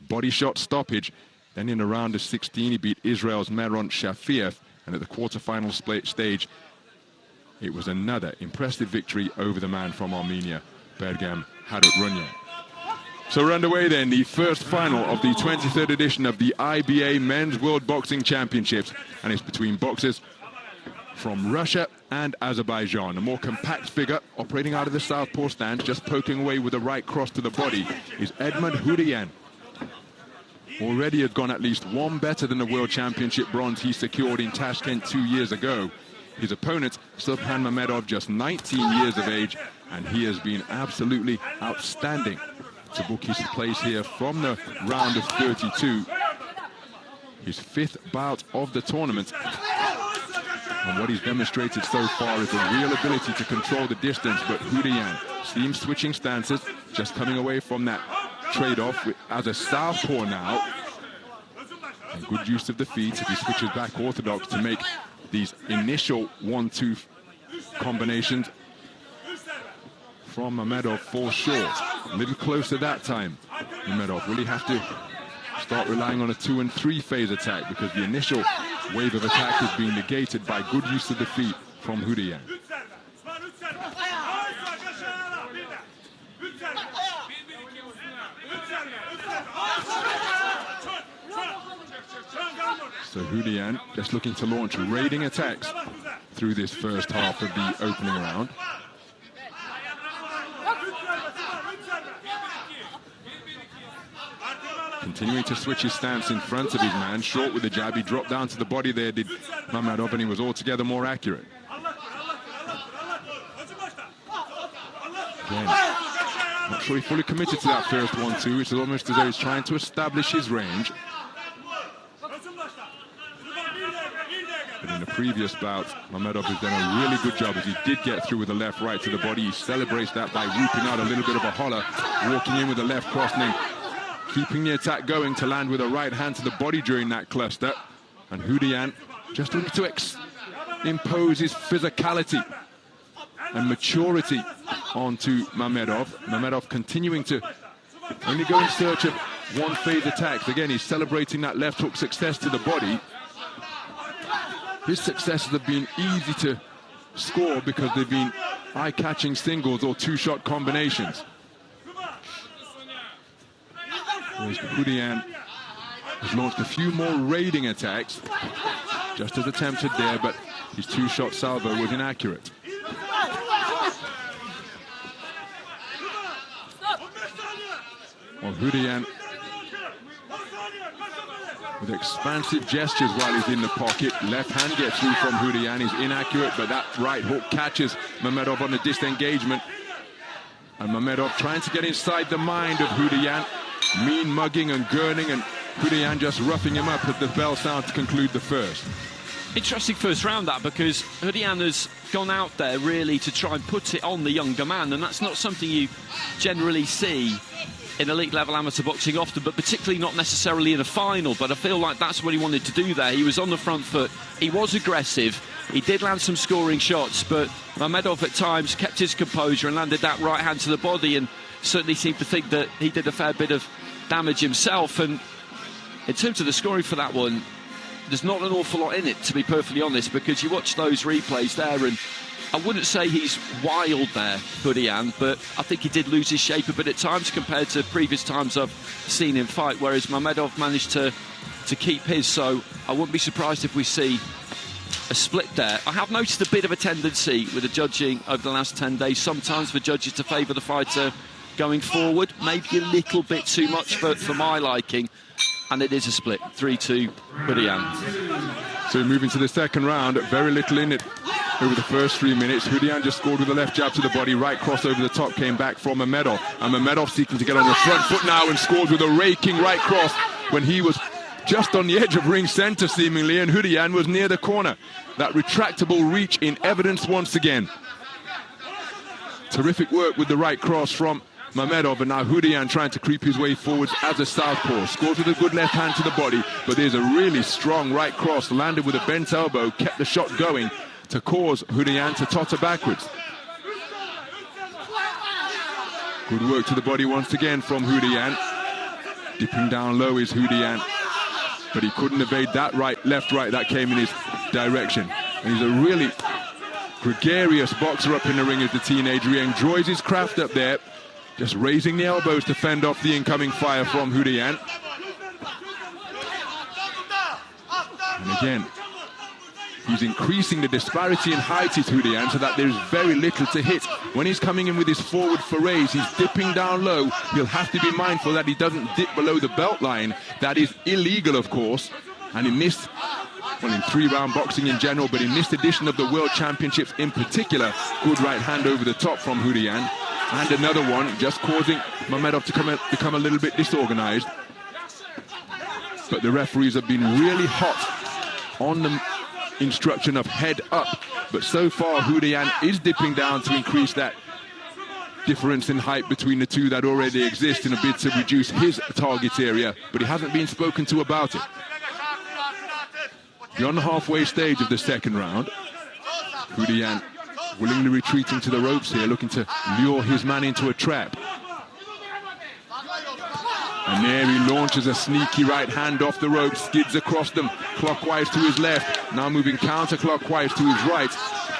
Body shot stoppage. Then in the round of 16, he beat Israel's Meron Shafiev. And at the quarterfinal stage, it was another impressive victory over the man from Armenia, Bergam Harutyunyan. So we're underway then, the first final of the 23rd edition of the IBA Men's World Boxing Championships. And it's between boxers from Russia and Azerbaijan. A more compact figure operating out of the southpaw stand, just poking away with a right cross to the body, is Edmund Huryan. Already had gone at least one better than the World Championship bronze he secured in Tashkent 2 years ago. His opponent, Subhan Mamedov, just 19 years of age, and he has been absolutely outstanding to book his place here from the round of 32. His 5th bout of the tournament. And what he's demonstrated so far is a real ability to control the distance, but Huryan seems switching stances, just coming away from that trade-off as a southpaw now. And good use of the feet as he switches back orthodox to make these initial 1-2 combinations from Mamedov fall short. A little closer that time. Mamedov really have to start relying on a 2 and 3 phase attack because the initial wave of attack is being negated by good use of the feet from Huryan. So Huryan just looking to launch raiding attacks through this first half of the opening round. Continuing to switch his stance in front of his man, short with the jab. He dropped down to the body there, did Mamedov, and he was altogether more accurate. Again, not sure he fully committed to that first 1-2. It's almost as though he's trying to establish his range. But in the previous bout, Mamedov has done a really good job as he did get through with the left right to the body. He celebrates that by whooping out a little bit of a holler, walking in with the left cross, and keeping the attack going to land with a right hand to the body during that cluster. And Huryan just looking to impose his physicality and maturity onto Mamedov. Mamedov continuing to only go in search of one phase attacks. Again, he's celebrating that left hook success to the body. His successes have been easy to score because they've been eye-catching singles or 2-shot combinations. Whereas Huryan has launched a few more raiding attacks, just as attempted there, but his 2-shot salvo was inaccurate. Well, Huryan with expansive gestures while he's in the pocket. Left hand gets through from Huryan. He's inaccurate, but that right hook catches Mamedov on the disengagement. And Mamedov trying to get inside the mind of Huryan. Mean mugging and gurning, and Huryan just roughing him up as the bell sounds to conclude the first. Interesting first round, that, because Huryan has gone out there really to try and put it on the younger man, and that's not something you generally see in elite level amateur boxing often, but particularly not necessarily in a final. But I feel like that's what he wanted to do there. He was on the front foot, he was aggressive, he did land some scoring shots, but Mamedov at times kept his composure and landed that right hand to the body, and certainly seemed to think that he did a fair bit of damage himself. And in terms of the scoring for that one, there's not an awful lot in it, to be perfectly honest, because you watch those replays there, and I wouldn't say he's wild there, Huryan, but I think he did lose his shape a bit at times compared to previous times I've seen him fight, whereas Mamedov managed to keep his. So I wouldn't be surprised if we see a split there. I have noticed a bit of a tendency with the judging over the last 10 days, sometimes for judges to favour the fighter going forward, maybe a little bit too much for my liking, and it is a split, 3-2 Huryan. So moving to the second round, very little in it over the first 3 minutes. Huryan just scored with a left jab to the body, right cross over the top came back from Mamedov, and Mamedov seeking to get on the front foot now and scored with a raking right cross when he was just on the edge of ring centre seemingly, and Huryan was near the corner. That retractable reach in evidence once again. Terrific work with the right cross from Mamedov, and now Huryan trying to creep his way forwards as a southpaw. Scores with a good left hand to the body, but there's a really strong right cross, landed with a bent elbow, kept the shot going to cause Huryan to totter backwards. Good work to the body once again from Huryan. Dipping down low is Hudian, but he couldn't evade that left right that came in his direction. And he's a really gregarious boxer up in the ring as the teenager. He enjoys his craft up there, just raising the elbows to fend off the incoming fire from Hudian. And again, he's increasing the disparity in height with Hudian so that there's very little to hit. When he's coming in with his forward forays, he's dipping down low. He'll have to be mindful that he doesn't dip below the belt line. That is illegal, of course. And he missed, well, in three-round boxing in general, but in this edition of the World Championships in particular, good right hand over the top from Hudian. And another one just causing Mamedov to become a little bit disorganized. But the referees have been really hot on the instruction of head up, but so far Hudian is dipping down to increase that difference in height between the two that already exist in a bid to reduce his target area, but he hasn't been spoken to about it. Beyond the halfway stage of the second round, Hudian willingly retreating to the ropes here, looking to lure his man into a trap. And there he launches a sneaky right hand off the rope, skids across them, clockwise to his left, now moving counterclockwise to his right.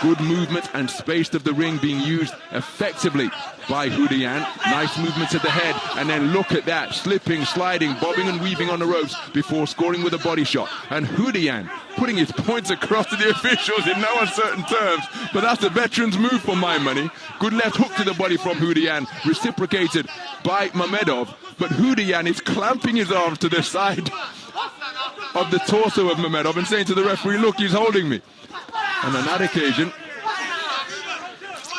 Good movement and space of the ring being used effectively by Hudian. Nice movement at the head, and then look at that, slipping, sliding, bobbing and weaving on the ropes before scoring with a body shot. And Hudian putting his points across to the officials in no uncertain terms, but that's a veteran's move for my money. Good left hook to the body from Hudian, reciprocated by Mamedov, but Hudian is clamping his arms to the side of the torso of Mamedov and saying to the referee, look, he's holding me. And on that occasion,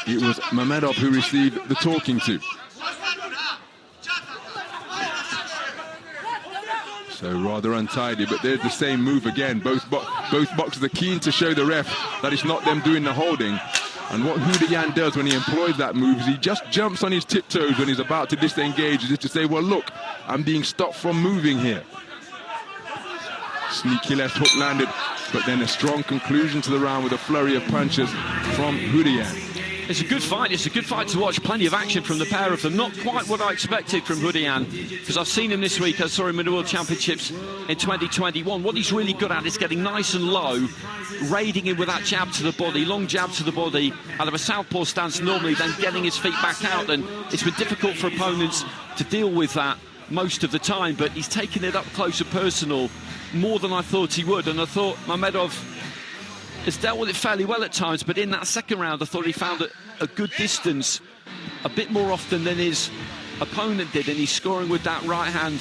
it was Mamedov who received the talking to. So rather untidy, but there's the same move again. Both boxers are keen to show the ref that it's not them doing the holding. And what Hudian does when he employs that move is he just jumps on his tiptoes when he's about to disengage, just to say, well, look, I'm being stopped from moving here. Sneaky left hook landed, but then a strong conclusion to the round with a flurry of punches from Hudian. It's a good fight. It's a good fight to watch. Plenty of action from the pair of them. Not quite what I expected from Hudian, because I've seen him this week. I saw him in the World Championships in 2021. What he's really good at is getting nice and low, raiding him with that jab to the body, long jab to the body, out of a southpaw stance normally, then getting his feet back out. And it's been difficult for opponents to deal with that most of the time, but he's taken it up close and personal more than I thought he would. And I thought Mamedov has dealt with it fairly well at times, but in that second round I thought he found a good distance a bit more often than his opponent did, and he's scoring with that right hand,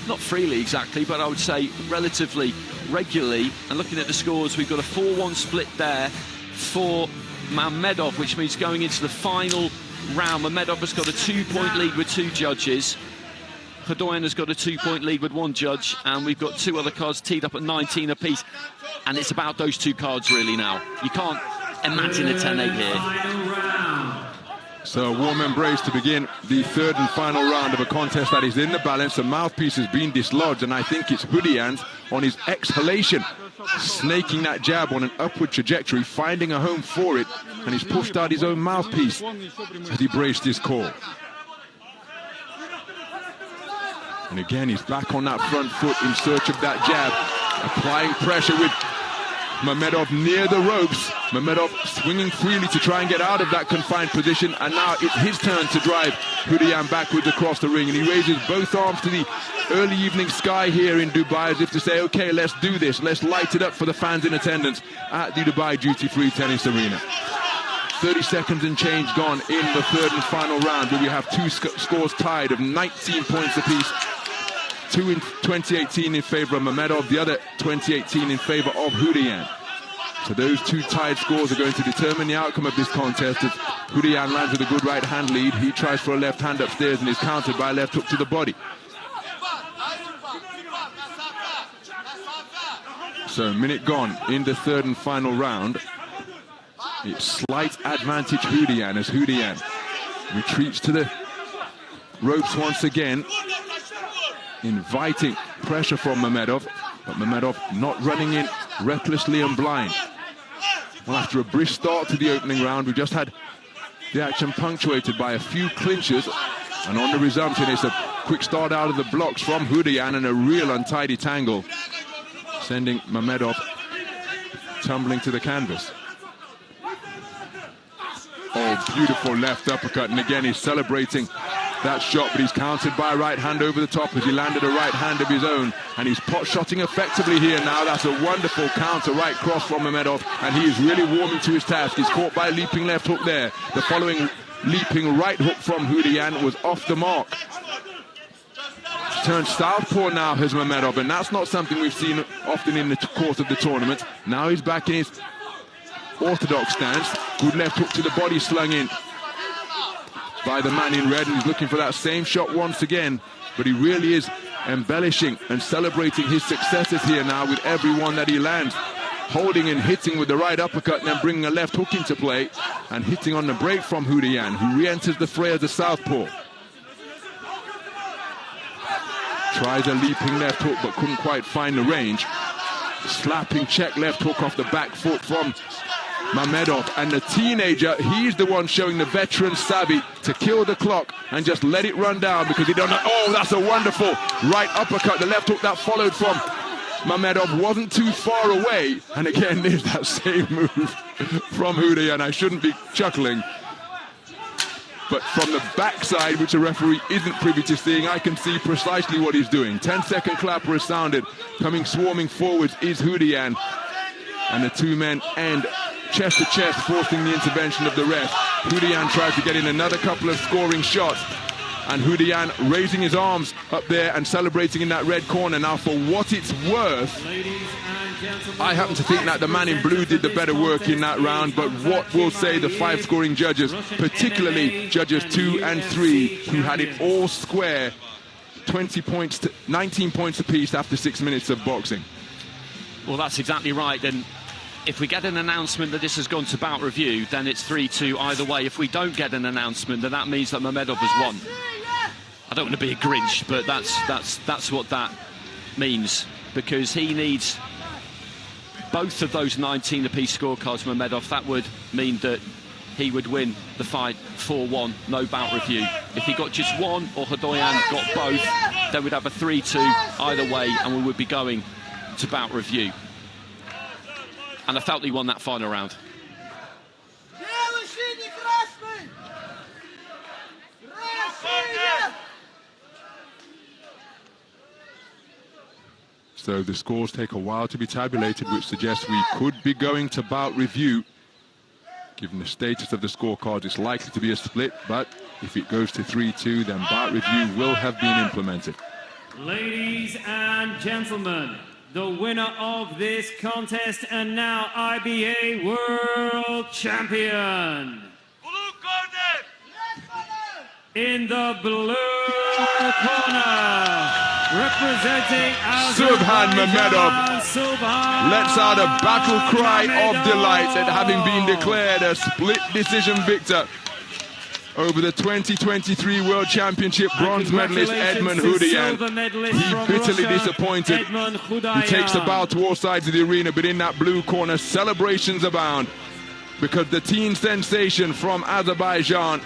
not freely exactly, but I would say relatively regularly. And looking at the scores, we've got a 4-1 split there for Mamedov, which means going into the final round, Mamedov has got a 2-point lead with 2 judges. Hudian has got a 2-point lead with 1 judge, and we've got 2 other cards teed up at 19 apiece. And it's about those 2 cards really now. You can't imagine a 10-8 here. So a warm embrace to begin the third and final round of a contest that is in the balance. The mouthpiece has been dislodged, and I think it's Hudian's on his exhalation, snaking that jab on an upward trajectory, finding a home for it, and he's pushed out his own mouthpiece as he braced his call. And again, he's back on that front foot in search of that jab, applying pressure with Mamedov near the ropes. Mamedov swinging freely to try and get out of that confined position, and now it's his turn to drive Hudian backwards across the ring, and he raises both arms to the early evening sky here in Dubai as if to say, okay, let's do this, let's light it up for the fans in attendance at the Dubai duty-free tennis arena. 30 seconds and change gone in the third and final round, where we have 2 scores tied of 19 points apiece. 2 in 2018 in favour of Mamedov, the other 2018 in favour of Hudian. So those 2 tied scores are going to determine the outcome of this contest. As Hudian lands with a good right hand lead, he tries for a left hand upstairs and is countered by a left hook to the body. So a minute gone in the third and final round. It's slight advantage Hudian as Hudian retreats to the ropes once again, inviting pressure from Mamedov, but Mamedov not running in recklessly and blind. Well, after a brisk start to the opening round, we just had the action punctuated by a few clinches, and on the resumption it's a quick start out of the blocks from Hudayan and a real untidy tangle, sending Mamedov tumbling to the canvas. Oh, beautiful left uppercut, and again he's celebrating that shot, but he's countered by a right hand over the top as he landed a right hand of his own, and he's pot-shotting effectively here now. That's a wonderful counter right cross from Mamedov, and he is really warming to his task. He's caught by a leaping left hook there. The following leaping right hook from Hudayan was off the mark. Turned southpaw now has Mamedov, and that's not something we've seen often in the course of the tournament. Now he's back in his orthodox stance. Good left hook to the body slung in by the man in red, and he's looking for that same shot once again, but he really is embellishing and celebrating his successes here now with every one that he lands, holding and hitting with the right uppercut and then bringing a left hook into play and hitting on the break from Hudayan, who re-enters the fray as a southpaw. Tries a leaping left hook but couldn't quite find the range. Slapping check left hook off the back foot from Mamedov, and the teenager, he's the one showing the veteran savvy to kill the clock and just let it run down, because he don't know. Oh, that's a wonderful right uppercut. The left hook that followed from Mamedov wasn't too far away, and again there's that same move from Hudayan. I shouldn't be chuckling, but from the backside, which a referee isn't privy to seeing, I can see precisely what he's doing. 10-second clapper has sounded. Coming swarming forwards is Hudayan, and the two men end chest to chest, forcing the intervention of the ref. Hudayan tries to get in another couple of scoring shots, and Hudayan raising his arms up there and celebrating in that red corner. Now, for what it's worth, I happen to think that the man in blue did the better work in that round, but what will say the five scoring judges, particularly judges 2 and 3, who had it all square, 20 points to 19 points apiece after 6 minutes of boxing. Well, that's exactly right. And if we get an announcement that this has gone to bout review, then it's 3-2 either way. If we don't get an announcement, then that means that Mamedov has won. I don't want to be a Grinch, but that's what that means, because he needs both of those 19 apiece scorecards, Mamedov. That would mean that he would win the fight 4-1, no bout review. If he got just one, or Hudayan got both, then we'd have a 3-2 either way, and we would be going to bout review. And I felt he won that final round. So the scores take a while to be tabulated, which suggests we could be going to bout review. Given the status of the scorecard, it's likely to be a split, but if it goes to 3-2, then bout review will have been implemented. Ladies and gentlemen, the winner of this contest and now IBA World Champion. Blue corner. In the blue corner, representing Subhan Mamedov lets out a battle cry of delight at having been declared a split decision victor over the 2023 World Championship bronze medalist Edmund Hudayan. He bitterly disappointed. He takes the bow to all sides of the arena, but in that blue corner, celebrations abound, because the teen sensation from Azerbaijan,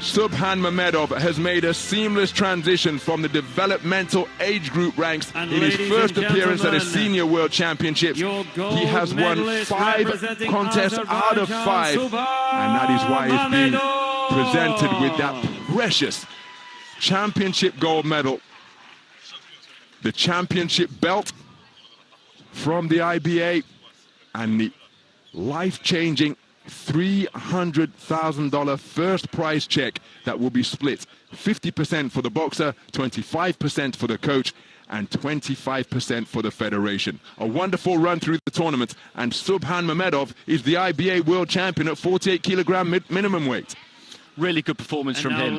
Subhan Mamedov, has made a seamless transition from the developmental age group ranks in his first appearance at a senior world championship. He has won 5 contests out of 5, and that is why he's been presented with that precious championship gold medal, the championship belt from the IBA, and the life-changing $300,000 first prize check that will be split 50% for the boxer, 25% for the coach, and 25% for the federation. A wonderful run through the tournament, and Subhan Mamedov is the IBA world champion at 48 kilogram minimum weight. Really good performance from him.